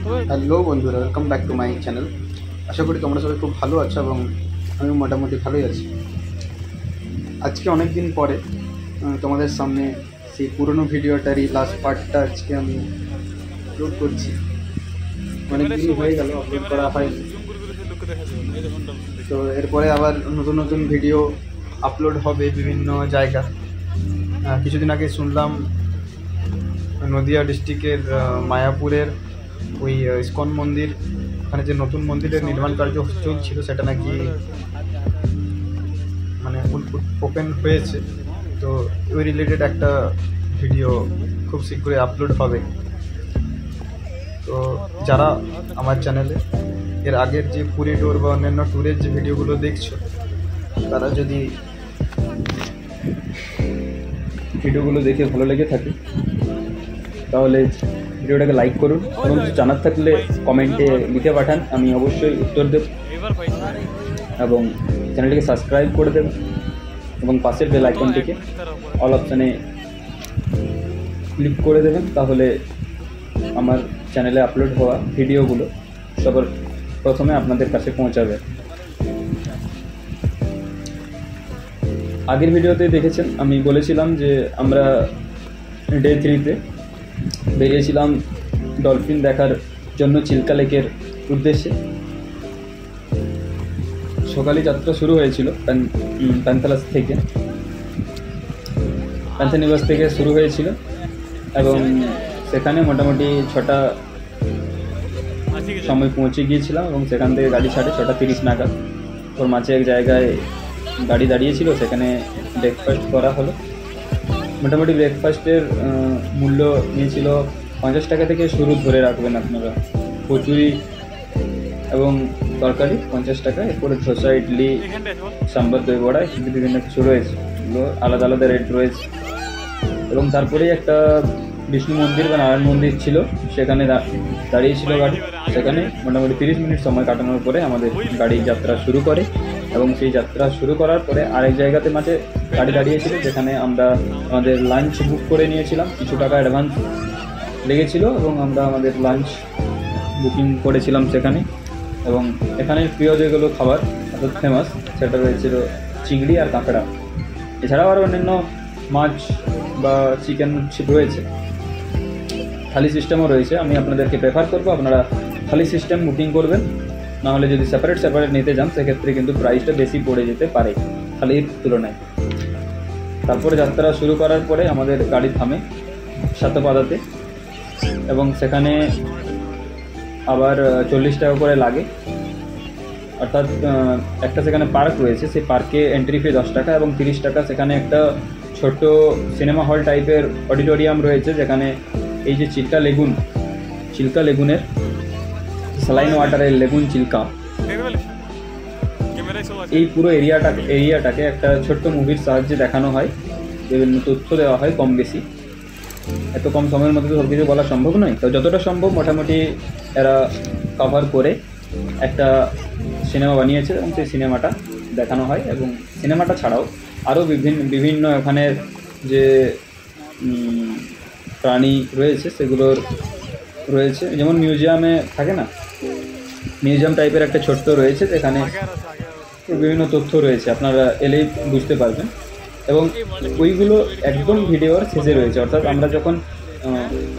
Hello বন্ধুরা, welcome back to my channel. আশা করি তোমরা সবাই খুব ভালো আছো এবং আমি মোটামুটি ভালোই আছি। আজকে অনেক দিন পরে তোমাদের সামনে সেই পুরনো ভিডিওটারই লাস্ট পার্টটা আজকে আমি আপলোড করছি। অনেক দিন হয়ে গেল আপলোড করা হয়নি, তো এরপরে আবার নতুন নতুন ভিডিও আপলোড হবে বিভিন্ন জায়গা। কিছুদিন আগে শুনলাম নদিয়া ডিস্ট্রিক্টের মায়াপুরের ওই ইস্কন মন্দির, ওখানে যে নতুন মন্দিরের নির্মাণ কার্য চলছিল সেটা নাকি মানে ওপেন হয়েছে। তো ওই রিলেটেড একটা ভিডিও খুব শীঘ্রই আপলোড হবে। তো যারা আমার চ্যানেলে এর আগের যে পুরী ট্যুর বা অন্যান্য ট্যুরের যে ভিডিওগুলো দেখছো, তারা যদি ভিডিওগুলো দেখে ভালো লেগে থাকে তাহলে ভিডিওটাকে লাইক করুন এবং কিছু জানার থাকলে কমেন্টে লিখে পাঠান, আমি অবশ্যই উত্তর দেব। এবং চ্যানেলটিকে সাবস্ক্রাইব করে দেবেন এবং পাশের বেল আইকনটিকে অল অপশানে ক্লিক করে দেবেন, তাহলে আমার চ্যানেলে আপলোড হওয়া ভিডিওগুলো সবার প্রথমে আপনাদের কাছে পৌঁছাবে। আগের ভিডিওতে দেখেছেন আমি বলেছিলাম যে আমরা ডে 3-তে বেরিয়েছিলাম ডলফিন দেখার জন্য চিল্কা লেকের উদ্দেশ্যে। সকালে যাত্রা শুরু হয়েছিল প্যান্থানিবাস থেকে শুরু হয়েছিল এবং সেখানে মোটামুটি 6টা সময় পৌঁছে গিয়েছিলাম এবং সেখান থেকে গাড়ি ছাড়ে 6:30 নাগাদ। ওর মাঝে এক জায়গায় গাড়ি দাঁড়িয়েছিল, সেখানে ব্রেকফাস্ট করা হলো। মোটামুটি ব্রেকফাস্টের মূল্য নিয়েছিল 50 টাকা থেকে শুরু, ধরে রাখবেন আপনারা। কচুরি এবং তরকারি 50 টাকা, এরপরে ধোসা, ইডলি, সাম্বার, দই বড়া, বিভিন্ন কিছু রয়েছে, এগুলো আলাদা আলাদা রেট রয়েছে। এবং তারপরেই একটা বিষ্ণু মন্দির বা নারায়ণ মন্দির ছিল, সেখানে দাঁড়িয়েছিল গাড়ি। সেখানে মোটামুটি 30 মিনিট সময় কাটানোর পরে আমাদের গাড়ির যাত্রা শুরু করে এবং সেই যাত্রা শুরু করার পরে আরেক জায়গাতে মাঝে গাড়ি দাঁড়িয়েছিল, যেখানে আমরা আমাদের লাঞ্চ বুক করে নিয়েছিলাম। কিছু টাকা অ্যাডভান্স লেগেছিল এবং আমরা আমাদের লাঞ্চ বুকিং করেছিলাম সেখানে। এবং এখানে প্রিয় যেগুলো খাবার অর্থাৎ ফেমাস, সেটা রয়েছিল চিংড়ি আর কাঁকড়া। এছাড়াও আরও অন্যান্য মাছ বা চিকেন রয়েছে। থালি সিস্টেমও রয়েছে। আমি আপনাদেরকে প্রেফার করবো আপনারা থালি সিস্টেম বুকিং করবেন, নাহলে যদি সেপারেট নিতে যান সেক্ষেত্রে কিন্তু প্রাইসটা বেশি পড়ে যেতে পারে থালির তুলনায়। তারপরে যাত্রা শুরু করার পরে আমাদের গাড়ি থামে সাতপাদাতে এবং সেখানে আবার 40 টাকা করে লাগে, অর্থাৎ একটা সেখানে পার্ক রয়েছে, সেই পার্কে এন্ট্রি ফি 10 টাকা এবং 30 টাকা সেখানে একটা ছোট্ট সিনেমা হল টাইপের অডিটোরিয়াম রয়েছে, যেখানে এই যে চিল্কা লেগুনের স্যালাইন ওয়াটারের লেগুন চিল্কা, এই পুরো এরিয়াটাকে একটা ছোট্ট মুভির সাহায্যে দেখানো হয়, বিভিন্ন তথ্য দেওয়া হয় কম বেশি। এত কম সময়ের মধ্যে তো সব কিছু বলা সম্ভব নয়, তো যতটা সম্ভব মোটামুটি এরা কভার করে একটা সিনেমা বানিয়েছে এবং সেই সিনেমাটা দেখানো হয়। এবং সিনেমাটা ছাড়াও আরও বিভিন্ন ওখানের যে প্রাণী রয়েছে সেগুলোর রয়েছে, যেমন মিউজিয়ামে থাকে না, মিউজিয়াম টাইপের একটা ছোট্ট রয়েছে, যেখানে বিভিন্ন তথ্য রয়েছে, আপনারা এলেই বুঝতে পারবেন। এবং ওইগুলো একদম ভিডিওর শেষে রয়েছে, অর্থাৎ আমরা যখন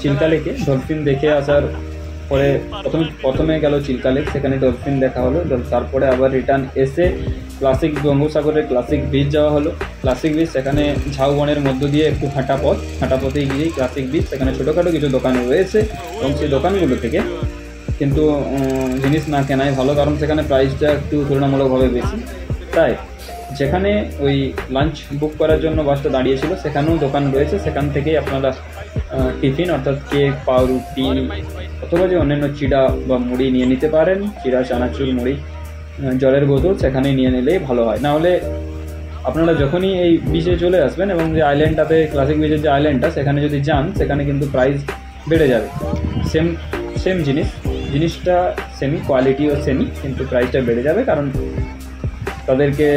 চিল্কা লেকে ডলফিন দেখে আসার পরে প্রথমে গেল চিল্কা লেক, সেখানে ডলফিন দেখা হলো। তারপরে আবার রিটার্ন এসে ক্লাসিক বঙ্গোসাগরের ক্লাসিক বিচ যাওয়া হলো। ক্লাসিক বিচ সেখানে ঝাউবনের মধ্য দিয়ে একটু হাঁটাপথে গিয়েই ক্লাসিক বিচ, সেখানে ছোটোখাটো কিছু দোকান রয়েছে এবং সেই দোকানগুলো থেকে কিন্তু জিনিস না কেনাই ভালো, কারণ সেখানে প্রাইসটা একটু তুলনামূলকভাবে বেশি। তাই যেখানে ওই লাঞ্চ বুক করার জন্য বাসটা দাঁড়িয়েছিল সেখানেও দোকান রয়েছে, সেখান থেকেই আপনারা টিফিন অর্থাৎ কেক, পাউরুটি অথবা যে অন্যান্য চিড়া বা মুড়ি নিয়ে নিতে পারেন। চিড়া, চানাচুর, মুড়ি, জলের বোতল সেখানে নিয়ে নিলেই ভালো হয়। নাহলে আপনারা যখনই এই বিচে চলে আসবেন এবং যে আইল্যান্ডটাতে ক্লাসিক বিচের যে আইল্যান্ডটা সেখানে যদি যান, সেখানে কিন্তু প্রাইস বেড়ে যাবে। সেম জিনিসটা সেমি, কোয়ালিটিও সেমি, কিন্তু প্রাইসটা বেড়ে যাবে, কারণ তাদেরকে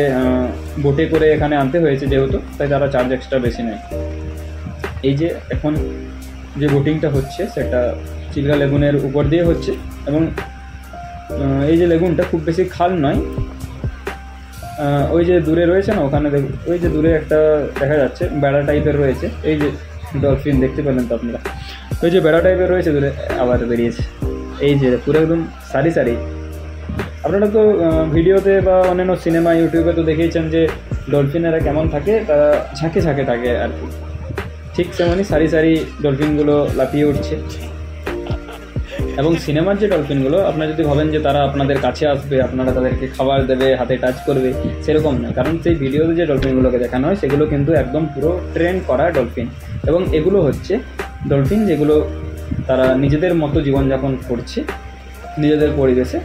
বোটে করে এখানে আনতে হয়েছে যেহেতু, তাই তারা চার্জ এক্সট্রা বেশি নেয়। এই যে এখন যে বোটিংটা হচ্ছে সেটা চিল্কা লেগুনের উপর দিয়ে হচ্ছে। এবং এই যে লেগুনটা খুব বেশি খাল নয়, ওই যে দূরে রয়েছে না, ওখানে ওই যে দূরে একটা দেখা যাচ্ছে বেড়া টাইপের রয়েছে, এই যে ডলফিন দেখতে পেলেন তো আপনারা, ওই যে বেড়া টাইপের রয়েছে দূরে, আবার বেরিয়েছে। এই যে পুরো একদম সারি সারি, আপনারা তো ভিডিওতে বা অন্যান্য সিনেমা ইউটিউবে তো দেখেইছেন যে ডলফিনেরা কেমন থাকে, তারা ঝাঁকে ঝাঁকে থাকে আর কি, ঠিক তেমনই সারি সারি ডলফিনগুলো লাফিয়ে উঠছে। এবং সিনেমার যে ডলফিনগুলো, আপনারা যদি ভাবেন যে তারা আপনাদের কাছে আসবে, আপনারা তাদেরকে খাবার দেবে, হাতে টাচ করবে, সেরকম নয়। কারণ সেই ভিডিওতে যে ডলফিনগুলোকে দেখানো হয় সেগুলো কিন্তু একদম পুরো ট্রেন করা ডলফিন। এবং এগুলো হচ্ছে ডলফিন যেগুলো তারা নিজেদের মতো জীবনযাপন করছে নিজেদের পরিবেশে।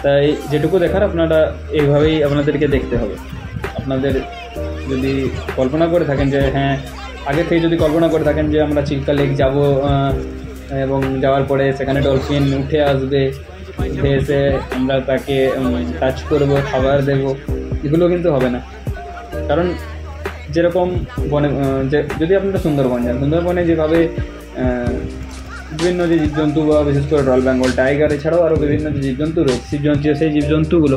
তাই যেটুকু দেখার আপনারা এইভাবেই আপনাদেরকে দেখতে হবে। আপনাদের যদি কল্পনা করে থাকেন যে হ্যাঁ, আগে থেকে যদি কল্পনা করে থাকেন যে আমরা চিল্কা লেক যাব এবং যাওয়ার পরে সেখানে ডলফিন উঠে আসবে, উঠে এসে আমরা তাকে টাচ করব, খাবার দেব, এগুলো কিন্তু হবে না। কারণ যেরকম বনে, যদি আপনারা সুন্দরবন যান, সুন্দরবনে যেভাবে বিভিন্ন যে জীবজন্তু বা বিশেষ করে রয়্যাল বেঙ্গল টাইগার এছাড়াও আরও বিভিন্ন যে জীবজন্তু রয়েছে, সেই জীবজন্তুগুলো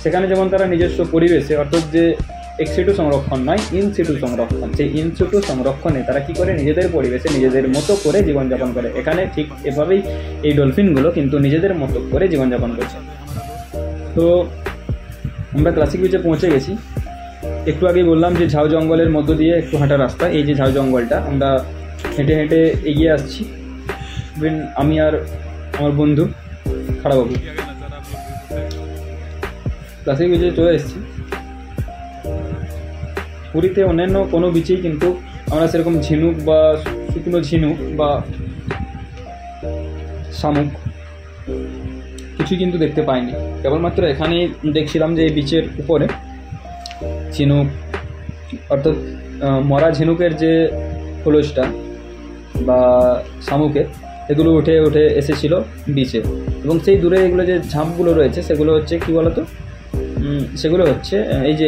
সেখানে যেমন তারা নিজস্ব পরিবেশে, অর্থাৎ যে এক্সিটু সংরক্ষণ নয়, ইনসিটু সংরক্ষণ, সেই ইনসিটু সংরক্ষণে তারা কী করে নিজেদের পরিবেশে নিজেদের মতো করে জীবনযাপন করে। এখানে ঠিক এভাবেই এই ডলফিনগুলো কিন্তু নিজেদের মতো করে জীবনযাপন করছে। তো আমরা ক্লাসিক বিচে পৌঁছে গেছি। একটু আগেই বললাম যে ঝাউ জঙ্গলের মধ্য দিয়ে একটু হাঁটা রাস্তা, এই যে ঝাউ জঙ্গলটা, আমরা হেঁটে হেঁটে এগিয়ে আসছি। আমি আর আমার বন্ধু খাড়াবাবু ক্লাসিক বিচে চলে এসেছি। পুরীতে অন্যান্য কোনো বিচেই কিন্তু আমরা সেরকম ঝিনুক বা শুকনো ঝিনুক বা শামুক কিছুই কিন্তু দেখতে পাইনি। কেবলমাত্র এখানেই দেখছিলাম যে এই বিচের উপরে ঝিনুক, অর্থাৎ মরা ঝিনুকের যে খোলসটা বা শামুকের, এগুলো উঠে উঠে এসেছিলো বিচে। এবং সেই দূরে এগুলো যে ঝাঁপগুলো রয়েছে সেগুলো হচ্ছে কী বলতো, সেগুলো হচ্ছে এই যে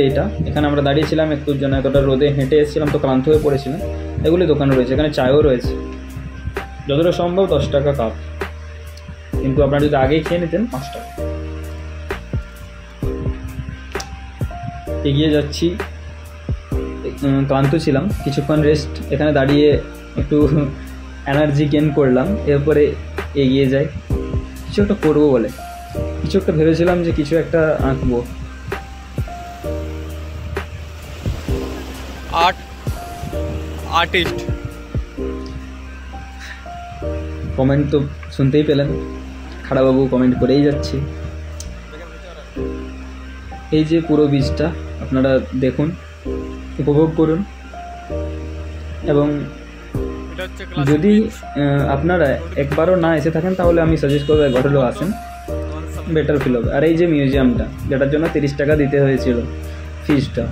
এখানে আমরা দাঁড়িয়েছিলাম একটুর জন্য, এতটা রোদে হেঁটে এসেছিলাম তো ক্লান্ত হয়ে পড়েছিলাম। এগুলি দোকান রয়েছে, এখানে চায়ও রয়েছে, যতটা সম্ভব 10 টাকা কাপ, কিন্তু আপনারা যদি আগেই খেয়ে নিতেন 5 টাকা। এগিয়ে যাচ্ছি, ক্লান্ত ছিলাম, কিছুক্ষণ রেস্ট এখানে দাঁড়িয়ে একটু এনার্জি গেইন করলাম, এরপরে এগিয়ে যাই কিছু একটা করবো বলে। কিছু একটা ভেবেছিলাম যে কিছু একটা আঁকবো। আর্টিস্ট কমেন্ট তো শুনতেই পেলেন, খাড়াবাবু কমেন্ট করেই যাচ্ছি। এই যে পুরো বীজটা আপনারা দেখুন, উপভোগ করুন। এবং যদি আপনারা একবারও না এসে থাকেন তাহলে আমি সাজেস্ট করবো একবার হলেও আসেন, বেটার ফিল হবে। আর এই যে মিউজিয়ামটা, যেটার জন্য 30 টাকা দিতে হয়েছিল ফিসটা,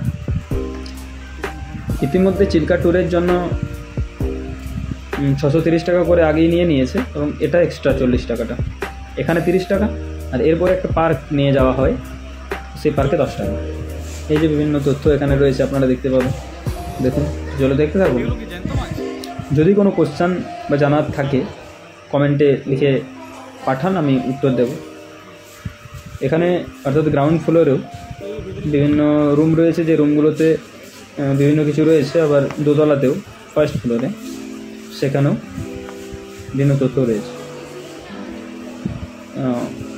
ইতিমধ্যে চিল্কা ট্যুরের জন্য 630 টাকা করে আগেই নিয়ে নিয়েছে, এবং এটা এক্সট্রা 40 টাকাটা, এখানে 30 টাকা। আর এরপরে একটা পার্ক নিয়ে যাওয়া হয়, সেই পার্কে 10 টাকা। এই যে বিভিন্ন তথ্য এখানে রয়েছে আপনারা দেখতে পাবেন, দেখুন, চলো দেখতে থাকুন। যদি কোনো কোশ্চেন বা জানার থাকে কমেন্টে লিখে পাঠান, আমি উত্তর দেব। এখানে অর্থাৎ গ্রাউন্ড ফ্লোরেও বিভিন্ন রুম রয়েছে, যে রুমগুলোতে বিভিন্ন কিছু রয়েছে, আবার দোতলাতেও ফার্স্ট ফ্লোরে সেখানেও বিভিন্ন তথ্য রয়েছে।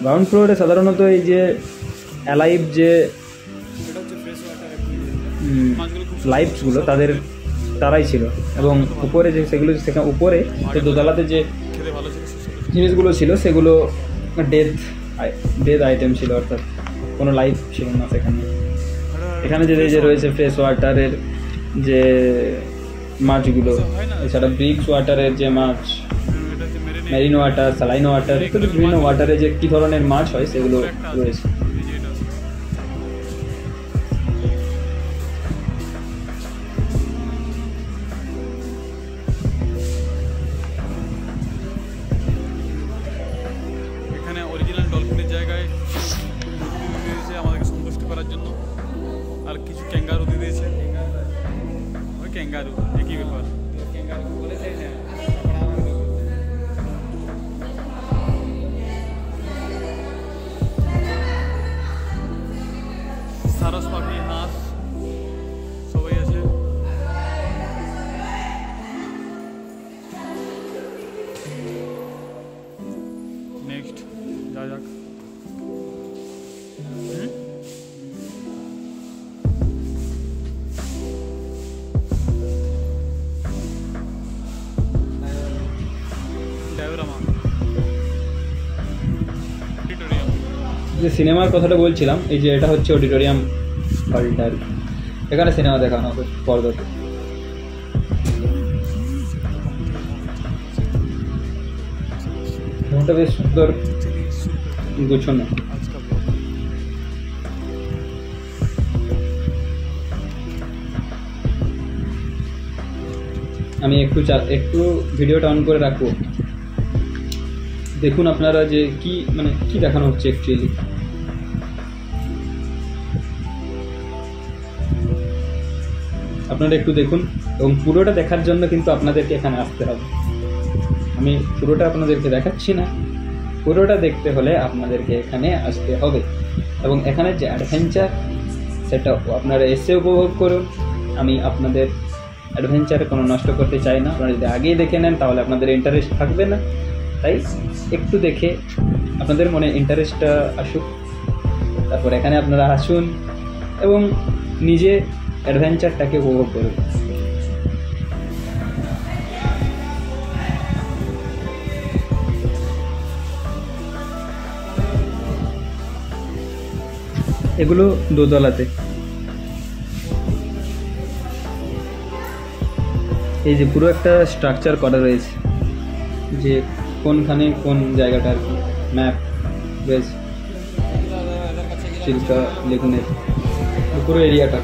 গ্রাউন্ড ফ্লোরে সাধারণত এই যে অ্যালাইভ যে লাইফসগুলো তারাই ছিল, এবং উপরে যে সেগুলো, সেখানে উপরে দোতলাতে যে জিনিসগুলো ছিল সেগুলো ডেথ আইটেম ছিল, অর্থাৎ কোনো লাইফ ছিল না সেখানে। এখানে যে রয়েছে ফ্রেশ ওয়াটারের যে মাছগুলো, এছাড়া ব্রিক্স ওয়াটারের যে মাছ, মেরিন ওয়াটার, স্যালাইন ওয়াটার, ইত্যাদি বিভিন্ন ওয়াটারে যে কী ধরনের মাছ হয় সেগুলো রয়েছে। এখানে অরিজিনাল ডলফিনের জায়গায় দিয়েছে আমাদেরকে সন্তুষ্ট করার জন্য, আর কিছু ক্যাঙ্গারু দিয়ে দিয়েছে। ওই ক্যাঙ্গারু একই ব্যাপার। যাওয়া যাক। যে সিনেমার কথাটা বলছিলাম, এই যে এটা হচ্ছে অডিটোরিয়াম হলটা আর কি। এখানে সিনেমা দেখানো হবে পর্দাতে। রুমটা বেশ সুন্দর গুছানো। আমি একটু ভিডিওটা অন করে রাখবো, দেখুন আপনারা যে কি মানে কি দেখানো হচ্ছে অ্যাকচুয়ালি। আপনারা একটু দেখুন, এবং পুরোটা দেখার জন্য কিন্তু আপনাদেরকে এখানে আসতে হবে। আমি পুরোটা আপনাদেরকে দেখাচ্ছি না, পুরোটা দেখতে হলে আপনাদেরকে এখানে আসতে হবে। এবং এখানে যে অ্যাডভেঞ্চার সেটা আপনারা এসে উপভোগ করুন। আমি আপনাদের অ্যাডভেঞ্চারে কোনো নষ্ট করতে চাই না। আপনারা যদি আগেই দেখে নেন তাহলে আপনাদের ইন্টারেস্ট থাকবে না, তাই একটু দেখে আপনাদের মনে ইন্টারেস্টটা আসুক, তারপর এখানে আপনারা আসুন এবং নিজে অ্যাডভেঞ্চারটাকে উপভোগ করুন। এগুলো দোতলাতে, এই যে পুরো একটা স্ট্রাকচার করা রয়েছে যে কোনখানে কোন জায়গাটা আর কি, ম্যাপ রয়েছে চিল্কা লেগুনের পুরো এরিয়াটা।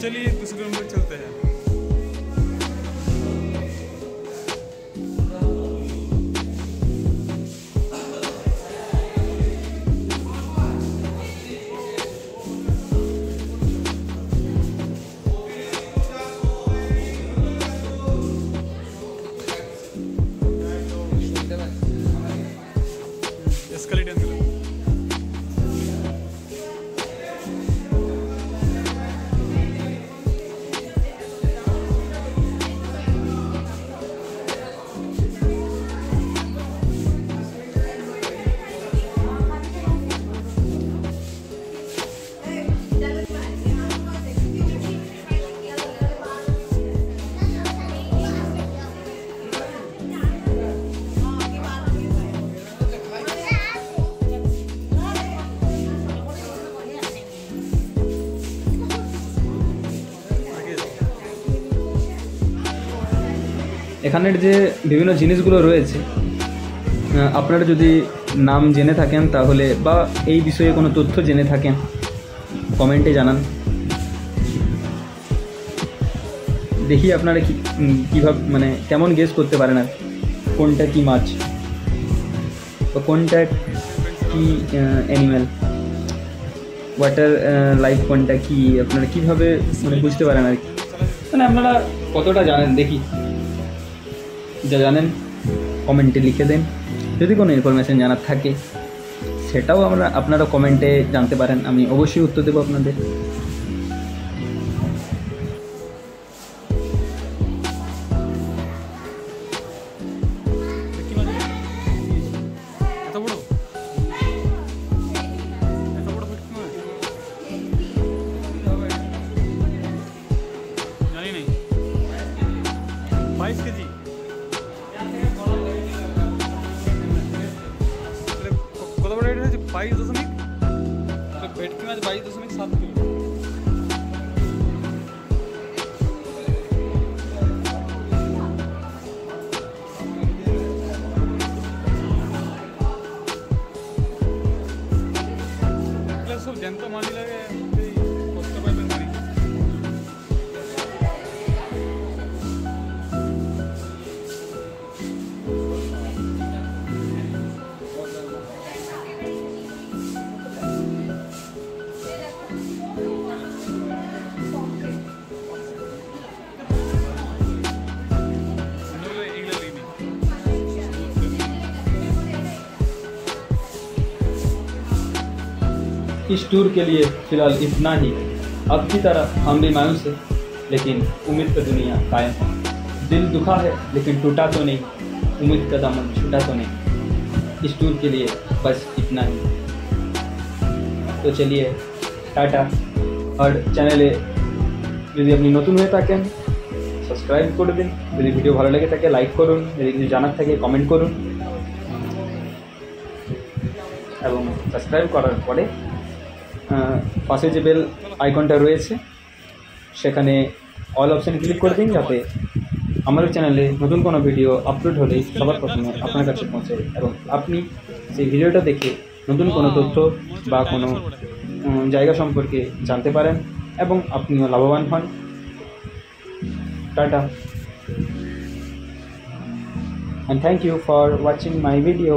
चलिए दूसरे रूम में चलते हैं। एस्केलेटर এখানের যে বিভিন্ন জিনিসগুলো রয়েছে, আপনারা যদি নাম জেনে থাকেন তাহলে বা এই বিষয়ে কোনো তথ্য জেনে থাকেন কমেন্টে জানান। দেখি আপনারা কীভাবে মানে কেমন গেস করতে পারেন আর কোনটা কি মাছ বা কোনটা কি অ্যানিম্যাল, ওয়াটার লাইফ কোনটা কি, আপনারা কীভাবে মানে বুঝতে পারেন আর কি, মানে আপনারা কতটা জানেন দেখি। যা জানেন কমেন্টে লিখে দেন। যদি কোনো ইনফরমেশান জানার থাকে সেটাও আপনারা কমেন্টে জানতে পারেন, আমি অবশ্যই উত্তর দেবো আপনাদের। কত বড় এটা হচ্ছে 22.7 ভেটকি মাছ 22.7 কিলো। इस टूर के लिए फ़िलहाल इतना ही। अब की तरह हम भी मायूस हैं, लेकिन उम्मीद का दुनिया कायम है। दिल दुखा है लेकिन टूटा तो नहीं, उम्मीद का दामन छूटा तो नहीं। इस टूर के लिए बस इतना ही। तो चलिए टाटा। और চ্যানেলে যদি আপনি নতুন হয়ে থাকেন সাবস্ক্রাইব করে দিন, যদি ভিডিও ভালো লাগে থাকে লাইক করুন, যদি কিছু জানার থাকে কমেন্ট করুন, এবং সাবস্ক্রাইব করার পরে পাশে যে বেল আইকনটা রয়েছে সেখানে অল অপশানে ক্লিক করে দিন, যাতে আমাদের চ্যানেলে নতুন কোনো ভিডিও আপলোড হলেই সবার প্রথমে আপনার কাছে পৌঁছে এবং আপনি সেই ভিডিওটা দেখে নতুন কোনো তথ্য বা কোনো জায়গা সম্পর্কে জানতে পারেন এবং আপনিও লাভবান হন। Tata, and thank you for watching my video.